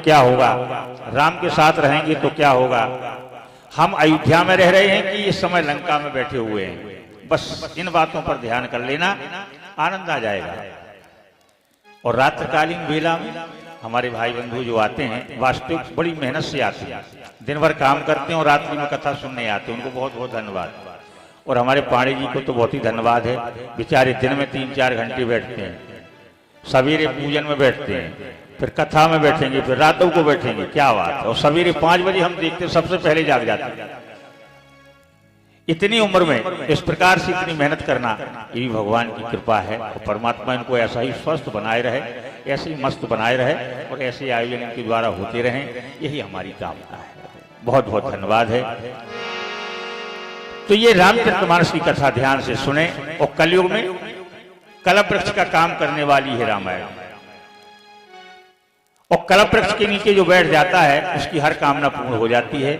क्या होगा, राम के साथ रहेंगे तो क्या होगा। हम अयोध्या में रह रहे हैं कि इस समय लंका में बैठे हुए हैं। बस इन बातों पर ध्यान कर लेना, आनंद आ जाएगा। और रात्रिकालीन बेला में हमारे भाई बंधु जो आते हैं वास्तविक बड़ी मेहनत से आते हैं, दिन भर काम करते हैं और रात्रि में कथा सुनने आते हैं, उनको बहुत बहुत धन्यवाद। और हमारे पांडे जी को तो बहुत ही धन्यवाद है, बेचारे दिन में 3-4 घंटे बैठते हैं, सवेरे पूजन में बैठते हैं, फिर कथा में बैठेंगे, फिर रातों को बैठेंगे, क्या बात है। और सवेरे 5 बजे हम देखते सबसे पहले जाग जाते हैं। इतनी उम्र में इस प्रकार से इतनी मेहनत करना ये भी भगवान की कृपा है। और परमात्मा इनको ऐसा ही स्वस्थ बनाए रहे, ऐसे ही मस्त बनाए रहे और ऐसे आयोजन इनके द्वारा होते रहें, यही हमारी कामना है। बहुत बहुत धन्यवाद है। तो ये रामचरितमानस की कथा ध्यान से सुने। और कलयुग में कलप वृक्ष का काम करने वाली है रामायण। और कलप वृक्ष के नीचे जो बैठ जाता है उसकी हर कामना पूर्ण हो जाती है।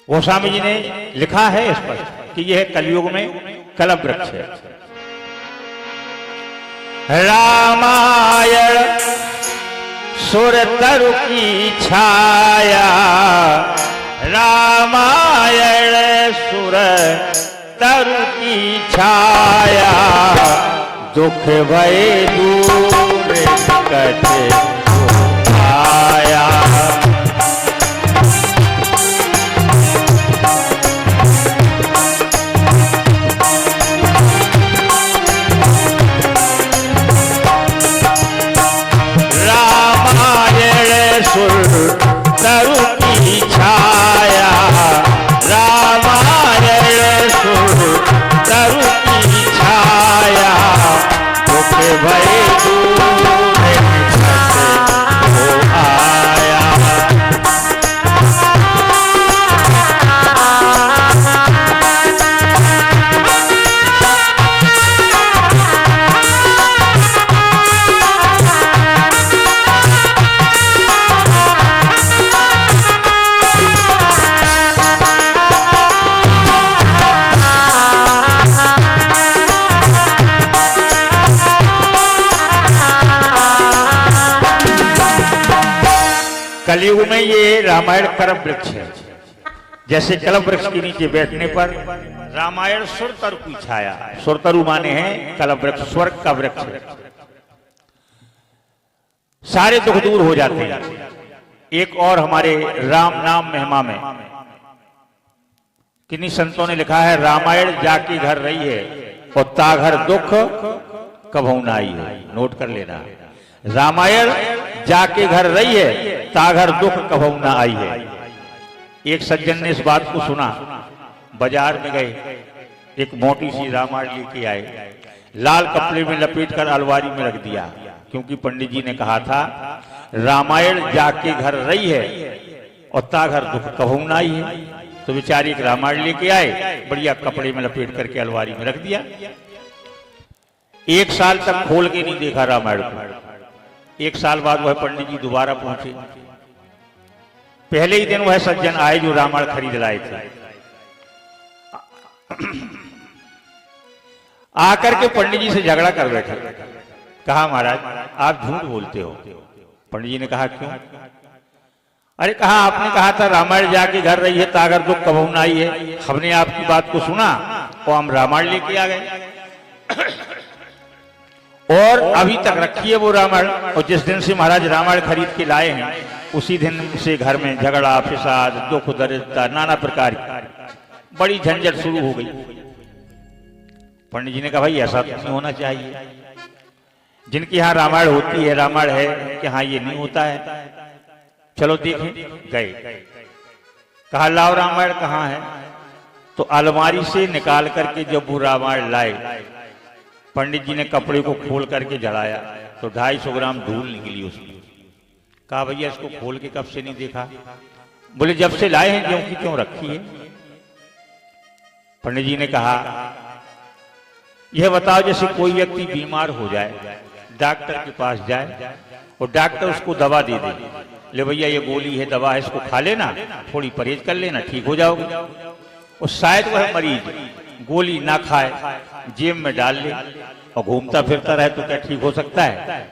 गोस्वामी जी ने लिखा है इस पर कि यह कलयुग में कलप वृक्ष है। रामायण सुर तरु की छाया, रामायण सुर तरु की छाया, दुख भय दूर कटे आया। रामायण सुर तरु की छाया, रामायण सुर तरु की छाया, दुख भय दूर हो आया। कलयुग में ये रामायण कलप वृक्ष है। जैसे कलप वृक्ष के नीचे बैठने पर रामायण सुर तरु की छाया, सुर तरु माने हैं कलप वृक्ष, स्वर्ग का वृक्ष है, सारे दुख दूर हो जाते हैं। एक और हमारे राम नाम महिमा में किन्हीं संतों ने लिखा है, रामायण जाके घर रही है और ताघर दुख कभू ना आई है। नोट कर लेना, रामायण जाके घर रही है, ताघर दुख कभू ना आई है। एक सज्जन ने इस बात को सुना, बाजार में गए, एक मोटी सी रामायण लेके आए, लाल कपड़े में लपेट कर अलमारी में रख दिया, क्योंकि पंडित जी ने कहा था रामायण जाके घर रही है और ताघर दुख कभू ना आई है। तो बेचारी एक रामायण लेके आए, बढ़िया कपड़े में लपेट करके अलमारी में रख दिया। 1 साल तक खोल के नहीं देखा रामायण को। 1 साल बाद वह पंडित जी दोबारा पहुंचे। पहले ही दिन वह सज्जन आए जो रामायण खरीद लाए थे। आकर के पंडित जी से झगड़ा कर बैठे। कहा, महाराज आप झूठ बोलते हो। पंडित जी ने कहा, क्यों? अरे कहा, आपने कहा था रामायण जाके घर रही है, तागर दुख कभू ना आई है। हमने आपकी बात को सुना और हम रामायण लेके आ गए और अभी तक रखी है वो रामायण। और जिस दिन से महाराज रामायण खरीद के लाए हैं उसी दिन से घर में झगड़ा, फिसाद, दुख दरिद्रता, नाना प्रकार की बड़ी झंझट शुरू हो गई। पंडित जी ने कहा, भाई ऐसा तो नहीं होना चाहिए। जिनके यहाँ रामायण होती है, रामायण है, कि हाँ ये नहीं होता है, चलो देखें। गए, कहा लाओ रामायण कहाँ है। तो अलमारी से निकाल करके जब वो रामायण लाए, पंडित जी ने कपड़े को खोल करके जलाया तो 250 ग्राम धूल निकली उसमें। कहा, भैया इसको खोल के कब से नहीं देखा? बोले जब से लाए हैं, ज्यों की क्यों रखी है। पंडित जी ने कहा, यह बताओ जैसे कोई व्यक्ति बीमार हो जाए, डॉक्टर के पास जाए और डॉक्टर उसको दवा दे दे, ले भैया ये गोली है, दवा है, इसको खा लेना, थोड़ी परहेज कर लेना, ठीक हो जाओगे। और शायद वह मरीज गोली ना खाए, जेब में डाल ले और घूमता फिरता रहे तो क्या ठीक हो सकता है?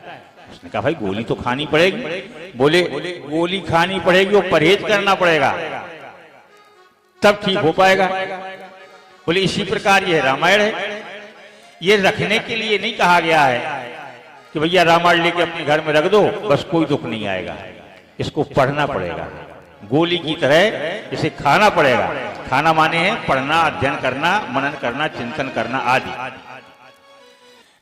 कहा भाई गोली तो खानी पड़ेगी। बोले गोली खानी पड़ेगी और परहेज करना पड़ेगा, तब ठीक हो पाएगा। बोले इसी प्रकार ये रामायण है, ये रखने के लिए नहीं कहा गया है कि भैया रामायण लेके अपने घर में रख दो बस कोई दुख नहीं आएगा। इसको पढ़ना पड़ेगा, गोली की तरह इसे खाना पड़ेगा। खाना माने है पढ़ना, अध्ययन करना, मनन करना, चिंतन करना आदि।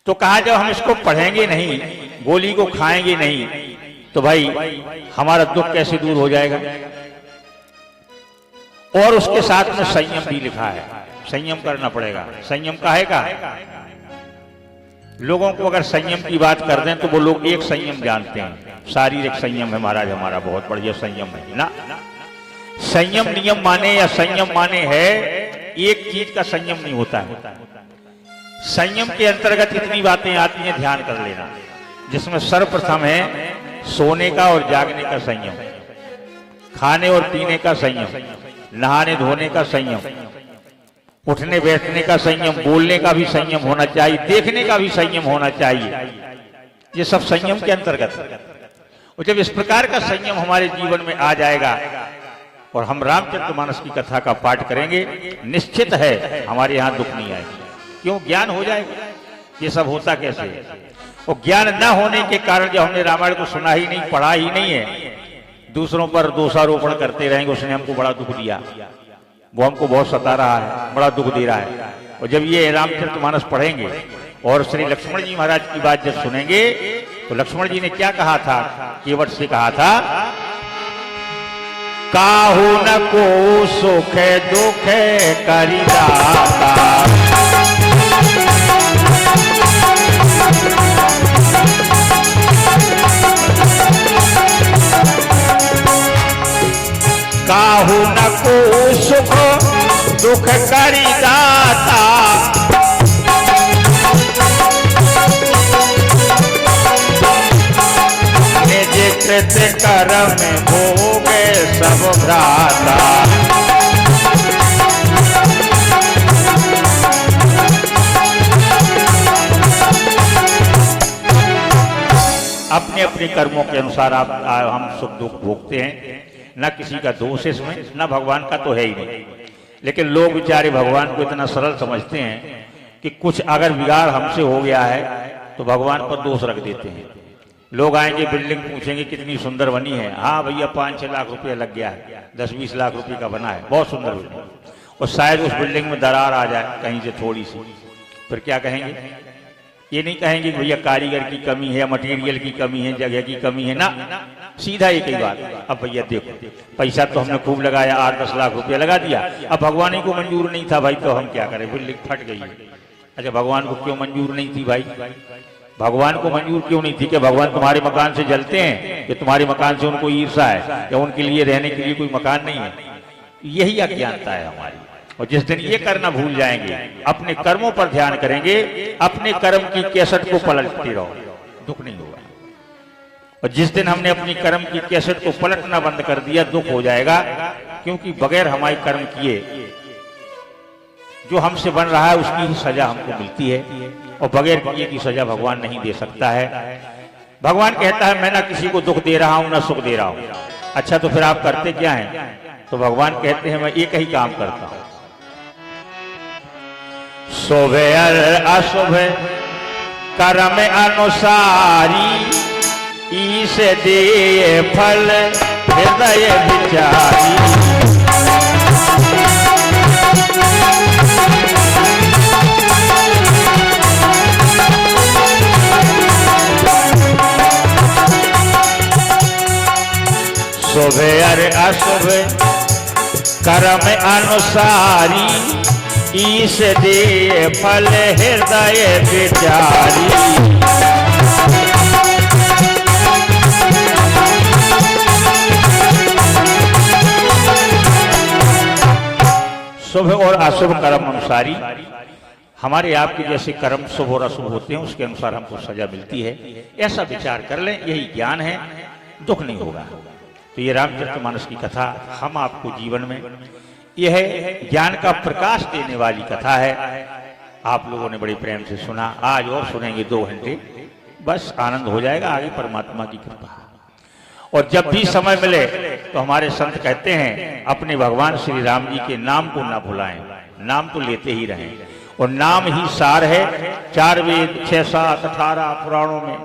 तो कहा जब हम इसको पढ़ेंगे नहीं, गोली को खाएंगे नहीं, तो भाई हमारा दुख कैसे दूर हो जाएगा। और उसके साथ में संयम भी लिखा है, संयम करना पड़ेगा। संयम काहे का? लोगों को अगर संयम की बात कर दें तो वो लोग एक संयम जानते हैं, शारीरिक संयम है महाराज हमारा, बहुत बढ़िया संयम है ना। संयम नियम माने या संयम माने है एक चीज का संयम नहीं होता है। संयम के अंतर्गत इतनी बातें आती हैं, ध्यान कर लेना। जिसमें सर्वप्रथम है सोने का और जागने का संयम, खाने और पीने का संयम, नहाने धोने का संयम, उठने बैठने का संयम, बोलने का भी संयम होना चाहिए, देखने का भी संयम होना चाहिए। ये सब संयम के अंतर्गत। और जब इस प्रकार का संयम हमारे जीवन में आ जाएगा और हम रामचरितमानस की कथा का पाठ करेंगे, निश्चित है हमारे यहाँ दुख नहीं आएगा। क्यों? ज्ञान हो जाएगा। ये सब होता कैसे है? और ज्ञान न होने के कारण जब हमने रामायण को सुना ही नहीं, पढ़ा ही नहीं है, दूसरों पर दोषारोपण करते रहेंगे, उसने हमको बड़ा दुख दिया, वो हमको बहुत सता रहा है, बड़ा दुख दे रहा है। और जब ये रामचरितमानस पढ़ेंगे और श्री लक्ष्मण जी महाराज की बात जब सुनेंगे, तो लक्ष्मण जी ने क्या कहा था? केवट से कहा था, काहू न को सुख दुख करिदाता, काहू न को सुख दुख करिदाता, निज कृत कर्म भोगे सब भ्राता, अपने अपने कर्मों के अनुसार हम सुख दुख भोगते हैं। न किसी का दोष इसमें, न भगवान का तो है ही नहीं। लेकिन लोग बेचारे भगवान को इतना सरल समझते हैं कि कुछ अगर बिगाड़ हमसे हो गया है तो भगवान पर दोष रख देते हैं। लोग आएंगे, बिल्डिंग पूछेंगे कितनी सुंदर बनी है, हाँ भैया 5-6 लाख रुपया लग गया है, 10-20 लाख रुपए का बना है, बहुत सुंदर बिल्डिंग। और शायद उस बिल्डिंग में दरार आ जाए कहीं से थोड़ी सी, फिर क्या कहेंगे? ये नहीं कहेंगे कि भैया कारीगर की कमी है, मटेरियल की कमी है, जगह की कमी है ना, सीधा एक ही बात। अब भैया देखो पैसा तो हमने खूब लगाया, 8-10 लाख रुपया लगा दिया, अब भगवान ही को मंजूर नहीं था भाई, तो हम क्या करें, बिल्डिंग फट गई। अच्छा भगवान को क्यों मंजूर नहीं थी भाई? भगवान को मंजूर क्यों नहीं थी? कि भगवान तुम्हारे मकान से जलते हैं कि तुम्हारे मकान से उनको ईर्षा है, या उनके लिए रहने के लिए कोई मकान नहीं है? यही अज्ञानता है हमारी। और जिस दिन ये करना भूल जाएंगे, अपने कर्मों पर ध्यान करेंगे, अपने कर्म की कैसेट को पलटते रहो, दुख नहीं होगा। और जिस दिन हमने अपनी कर्म की कैसेट को पलटना बंद कर दिया, दुख हो जाएगा। क्योंकि बगैर हमारे कर्म किए जो हमसे बन रहा है उसकी ही सजा हमको मिलती है, और बगैर किए की सजा भगवान नहीं दे सकता है। भगवान कहता है मैं ना किसी को दुख दे रहा हूं ना सुख दे रहा हूं। अच्छा तो फिर आप करते क्या हैं? तो भगवान कहते हैं मैं एक ही काम करता हूं, शुभ और अशुभ कर्म अनुसारी, ईश दे फल हृदय विचारी। शुभ और अशुभ कर्म अनुसारी, ईश दे फल हृदय विचारी। शुभ और अशुभ कर्म अनुसारी, हमारे आपके जैसे कर्म शुभ और अशुभ होते हैं उसके अनुसार हमको सजा मिलती है, ऐसा विचार कर लें, यही ज्ञान है, दुख नहीं होगा। तो ये रामचरितमानस की कथा हम आपको जीवन में, यह ज्ञान का प्रकाश देने वाली कथा है। आप लोगों ने बड़े प्रेम से सुना, आज और सुनेंगे 2 घंटे, बस आनंद हो जाएगा, आगे परमात्मा की कृपा। और जब भी समय मिले तो हमारे संत कहते हैं अपने भगवान श्री राम जी के नाम को ना भुलाएं, नाम तो लेते ही रहें। और नाम ही सार है, 4 वेद 6 7 18 पुराणों में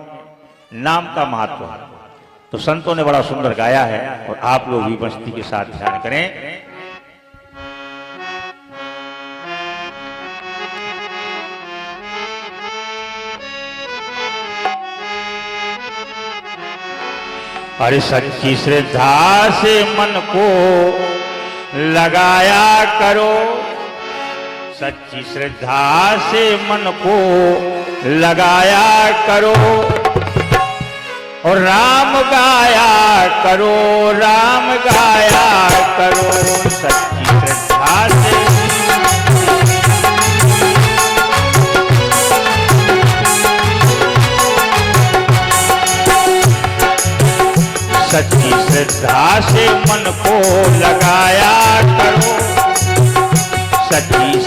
नाम का महत्व है। तो संतों ने बड़ा सुंदर गाया है और आप लोग भी मस्ती के साथ ध्यान करें। अरे सच्ची श्रद्धा से मन को लगाया करो, सच्ची श्रद्धा से मन को लगाया करो और राम गाया करो, राम गाया करो। सच्ची श्रद्धा से सच्ची श्रद्धा से मन को लगाया करो, सच्ची